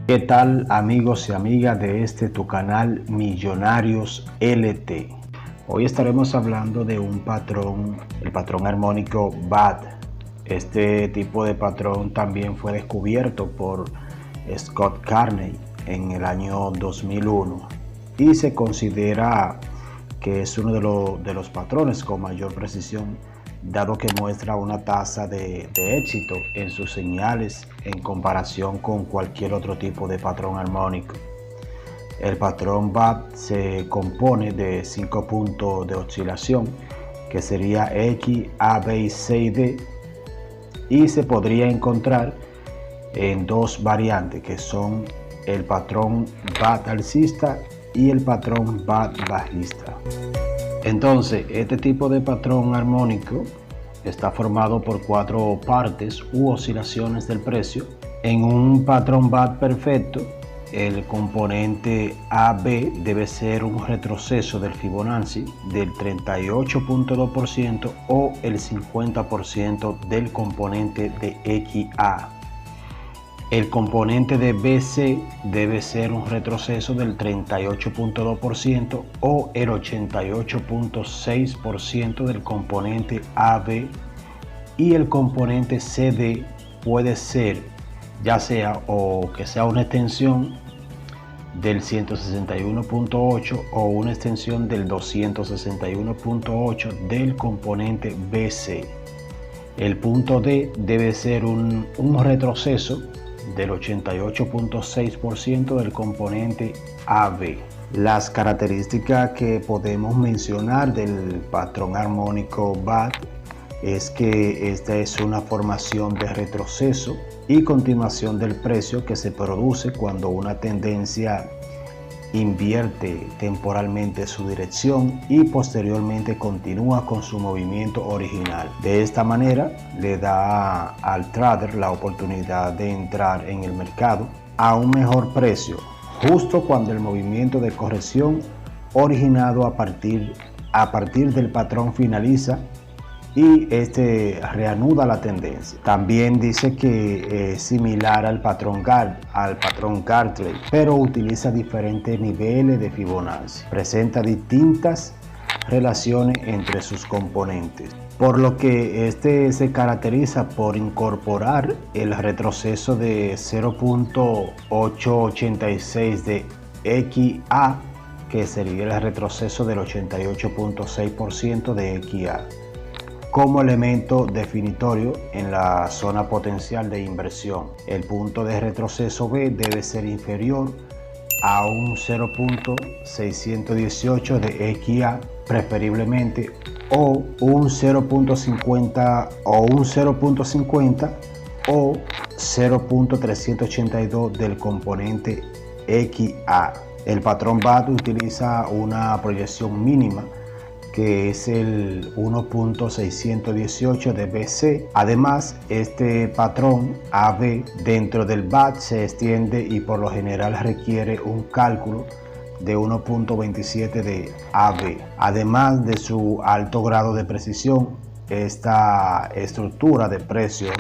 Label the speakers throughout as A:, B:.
A: ¿Qué tal, amigos y amigas de tu canal Millonarios LT? Hoy estaremos hablando de un patrón, el patrón armónico BAT. Este tipo de patrón también fue descubierto por Scott Carney en el año 2001 y se considera que es uno de los patrones con mayor precisión, dado que muestra una tasa de éxito en sus señales en comparación con cualquier otro tipo de patrón armónico. El patrón BAT se compone de 5 puntos de oscilación, que sería X, A, B y C y D, y se podría encontrar en dos variantes, que son el patrón BAT alcista y el patrón BAT bajista. Entonces, este tipo de patrón armónico está formado por 4 partes u oscilaciones del precio. En un patrón BAT perfecto, el componente AB debe ser un retroceso del Fibonacci del 38.2% o el 50% del componente de XA. El componente de BC debe ser un retroceso del 38.2% o el 88.6% del componente AB, y el componente CD puede ser ya sea o que sea una extensión del 161.8 o una extensión del 261.8 del componente BC. El punto D debe ser un retroceso del 88.6% del componente AB. Las características que podemos mencionar del patrón armónico BAT es que esta es una formación de retroceso y continuación del precio que se produce cuando una tendencia invierte temporalmente su dirección y posteriormente continúa con su movimiento original. De esta manera le da al trader la oportunidad de entrar en el mercado a un mejor precio, justo cuando el movimiento de corrección originado a partir del patrón finaliza y este reanuda la tendencia. También dice que es similar al patrón Gartley, pero utiliza diferentes niveles de Fibonacci. Presenta distintas relaciones entre sus componentes, por lo que este se caracteriza por incorporar el retroceso de 0.886 de XA, que sería el retroceso del 88.6% de XA, como elemento definitorio en la zona potencial de inversión. El punto de retroceso B debe ser inferior a un 0.618 de XA, preferiblemente, o un 0.50 o un 0.50 o 0.382 del componente XA. El patrón BAT utiliza una proyección mínima, que es el 1.618 de BC. Además, este patrón AB dentro del BAT se extiende y por lo general requiere un cálculo de 1.27 de AB. Además de su alto grado de precisión, esta estructura de precio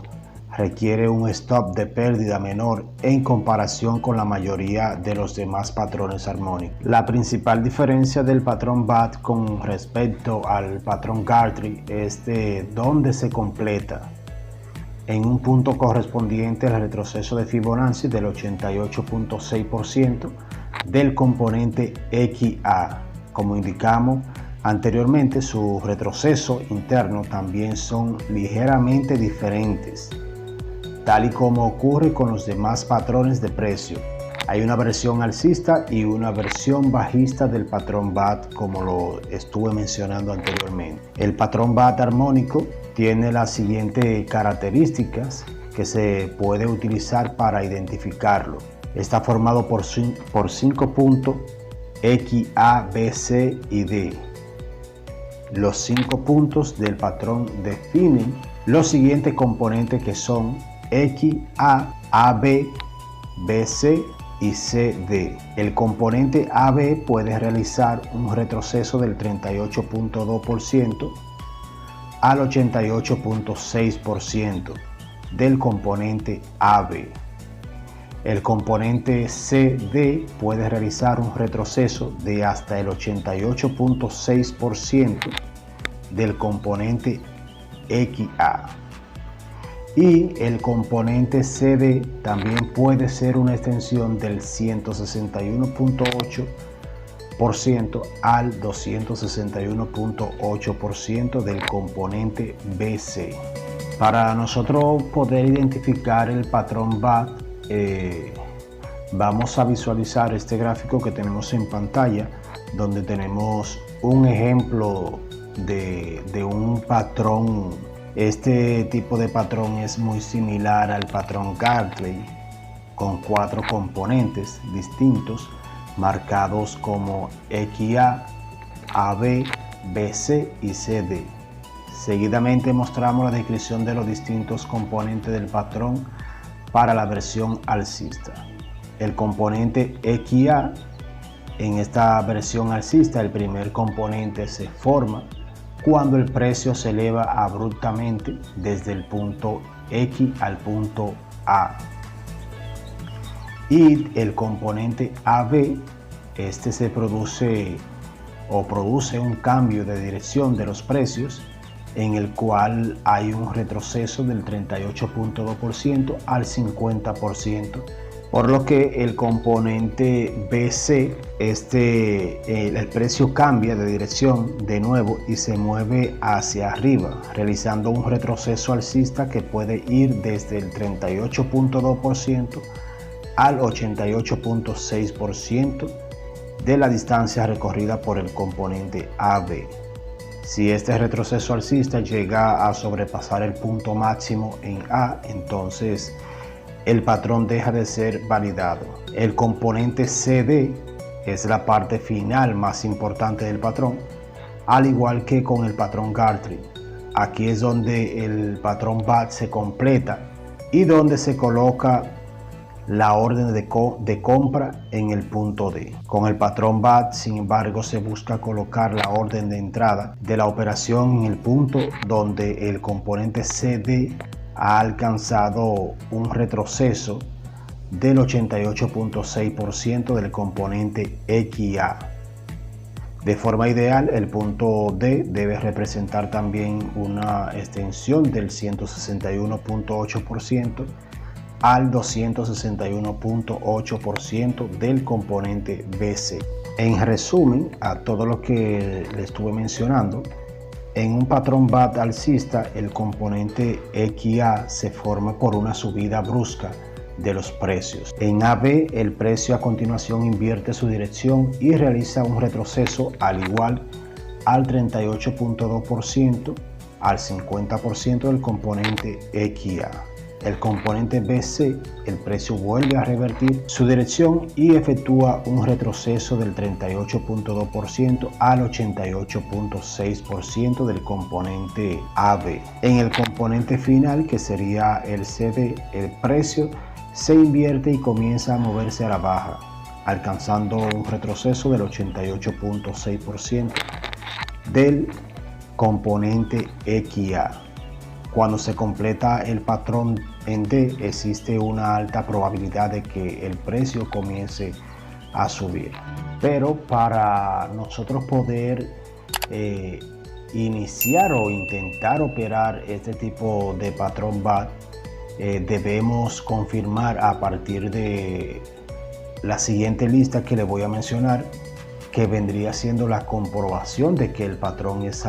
A: requiere un stop de pérdida menor en comparación con la mayoría de los demás patrones armónicos. La principal diferencia del patrón BAT con respecto al patrón Gartley es de dónde se completa en un punto correspondiente al retroceso de Fibonacci del 88.6% del componente XA. Como indicamos anteriormente, su retroceso interno también son ligeramente diferentes, tal y como ocurre con los demás patrones de precio. Hay una versión alcista y una versión bajista del patrón BAT, como lo estuve mencionando anteriormente. El patrón BAT armónico tiene las siguientes características que se puede utilizar para identificarlo. Está formado por 5 puntos X, A, B, C y D. Los 5 puntos del patrón definen los siguientes componentes, que son X, A, AB, BC y CD. El componente AB puede realizar un retroceso del 38.2% al 88.6% del componente AB. El componente CD puede realizar un retroceso de hasta el 88.6% del componente XA. Y el componente CD también puede ser una extensión del 161.8% al 261.8% del componente BC. Para nosotros poder identificar el patrón BAT, vamos a visualizar este gráfico que tenemos en pantalla, donde tenemos un ejemplo de un patrón. Este tipo de patrón es muy similar al patrón Gartley, con 4 componentes distintos marcados como XA, AB, BC y CD. Seguidamente mostramos la descripción de los distintos componentes del patrón para la versión alcista. El componente XA, en esta versión alcista, el primer componente se forma cuando el precio se eleva abruptamente desde el punto X al punto A. Y el componente AB, este se produce un cambio de dirección de los precios, en el cual hay un retroceso del 38.2% al 50%, por lo que el componente BC, el precio cambia de dirección de nuevo y se mueve hacia arriba, realizando un retroceso alcista que puede ir desde el 38.2% al 88.6% de la distancia recorrida por el componente AB. Si este retroceso alcista llega a sobrepasar el punto máximo en A, entonces el patrón deja de ser validado. El componente CD es la parte final más importante del patrón, al igual que con el patrón Gartley. Aquí es donde el patrón BAT se completa y donde se coloca la orden de compra en el punto D. Con el patrón BAT, sin embargo, se busca colocar la orden de entrada de la operación en el punto donde el componente CD ha alcanzado un retroceso del 88.6% del componente XA. De forma ideal, el punto D debe representar también una extensión del 161.8% al 261.8% del componente BC. En resumen, a todo lo que le estuve mencionando, en un patrón BAT alcista, el componente XA se forma por una subida brusca de los precios. En AB, el precio a continuación invierte su dirección y realiza un retroceso al igual al 38.2% al 50% del componente XA. El componente BC, el precio vuelve a revertir su dirección y efectúa un retroceso del 38.2% al 88.6% del componente AB. En el componente final, que sería el CD, el precio se invierte y comienza a moverse a la baja, alcanzando un retroceso del 88.6% del componente XA. Cuando se completa el patrón en D, existe una alta probabilidad de que el precio comience a subir. Pero para nosotros poder iniciar o intentar operar este tipo de patrón BAT, debemos confirmar a partir de la siguiente lista que le voy a mencionar, que vendría siendo la comprobación de que el patrón es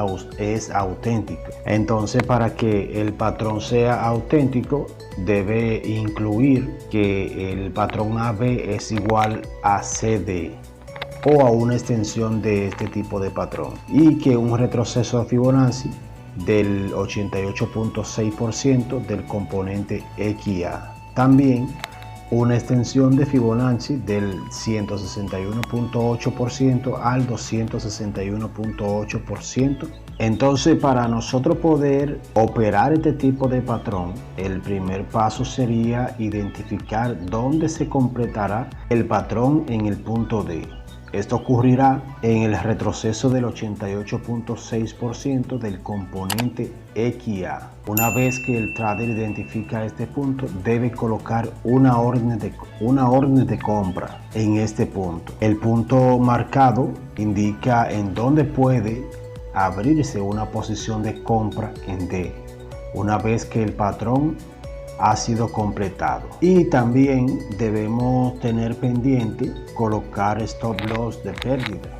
A: auténtico. Entonces, para que el patrón sea auténtico, debe incluir que el patrón AB es igual a CD o a una extensión de este tipo de patrón, y que un retroceso de Fibonacci del 88.6% del componente XA. También una extensión de Fibonacci del 161.8% al 261.8%. Entonces, para nosotros poder operar este tipo de patrón, el primer paso sería identificar dónde se completará el patrón en el punto D. Esto ocurrirá en el retroceso del 88.6% del componente XA. Una vez que el trader identifica este punto, debe colocar una orden de compra en este punto. El punto marcado indica en dónde puede abrirse una posición de compra en D, una vez que el patrón ha sido completado. Y también debemos tener pendiente colocar stop loss de pérdida.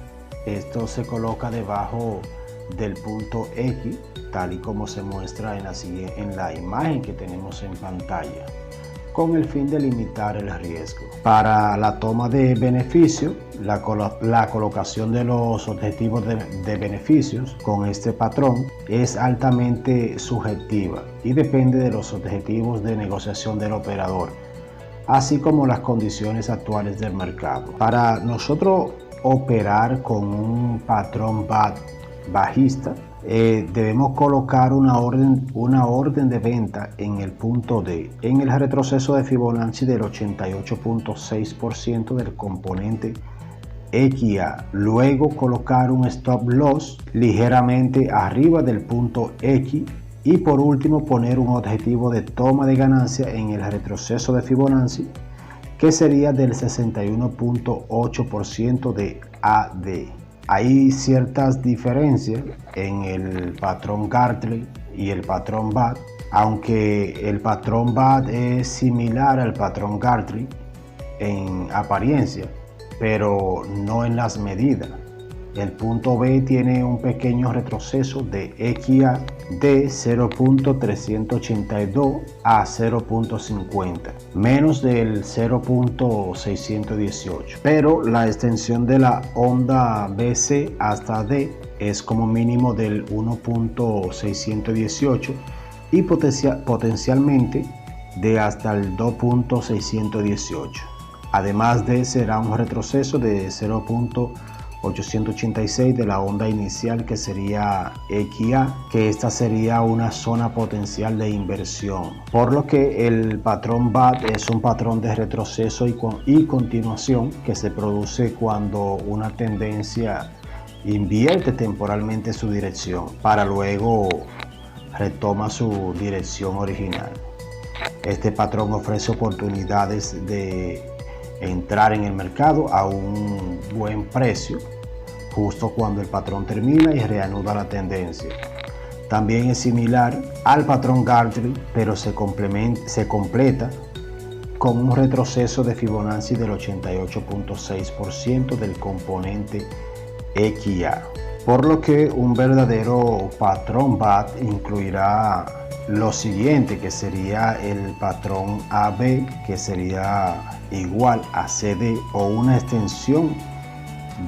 A: Esto se coloca debajo del punto X, tal y como se muestra en la imagen que tenemos en pantalla, con el fin de limitar el riesgo. Para la toma de beneficio, la colocación de los objetivos de beneficios con este patrón es altamente subjetiva y depende de los objetivos de negociación del operador, así como las condiciones actuales del mercado. Para nosotros operar con un patrón BAT bajista, debemos colocar una orden de venta en el punto D, en el retroceso de Fibonacci del 88.6% del componente XA. Luego colocar un stop loss ligeramente arriba del punto X y por último poner un objetivo de toma de ganancia en el retroceso de Fibonacci, que sería del 61.8% de AD. Hay ciertas diferencias en el patrón Gartley y el patrón BAT, aunque el patrón BAT es similar al patrón Gartley en apariencia, pero no en las medidas. El punto B tiene un pequeño retroceso de XA de 0.382 a 0.50, menos del 0.618, pero la extensión de la onda BC hasta D es como mínimo del 1.618 y potencialmente de hasta el 2.618. Además de será un retroceso de 0.886 de la onda inicial, que sería XA, que esta sería una zona potencial de inversión, por lo que el patrón BAT es un patrón de retroceso y continuación que se produce cuando una tendencia invierte temporalmente su dirección para luego retoma su dirección original. Este patrón ofrece oportunidades de entrar en el mercado a un buen precio justo cuando el patrón termina y reanuda la tendencia. También es similar al patrón Gartley, pero se completa con un retroceso de Fibonacci del 88.6% del componente XA, por lo que un verdadero patrón BAT incluirá lo siguiente, que sería el patrón AB, que sería igual a CD o una extensión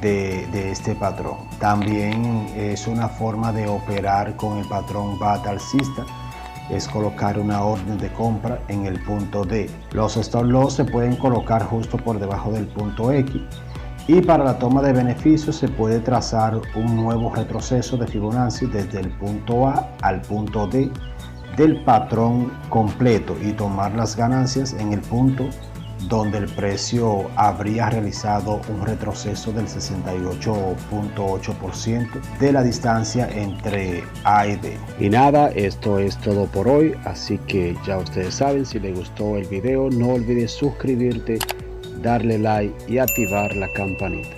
A: de este patrón. También es una forma de operar con el patrón BAT alcista, es colocar una orden de compra en el punto D. Los stop loss se pueden colocar justo por debajo del punto X, y para la toma de beneficios se puede trazar un nuevo retroceso de Fibonacci desde el punto A al punto D del patrón completo y tomar las ganancias en el punto donde el precio habría realizado un retroceso del 68.8% de la distancia entre A y D. Y nada, esto es todo por hoy, así que ya ustedes saben, si les gustó el video no olvides suscribirte, darle like y activar la campanita.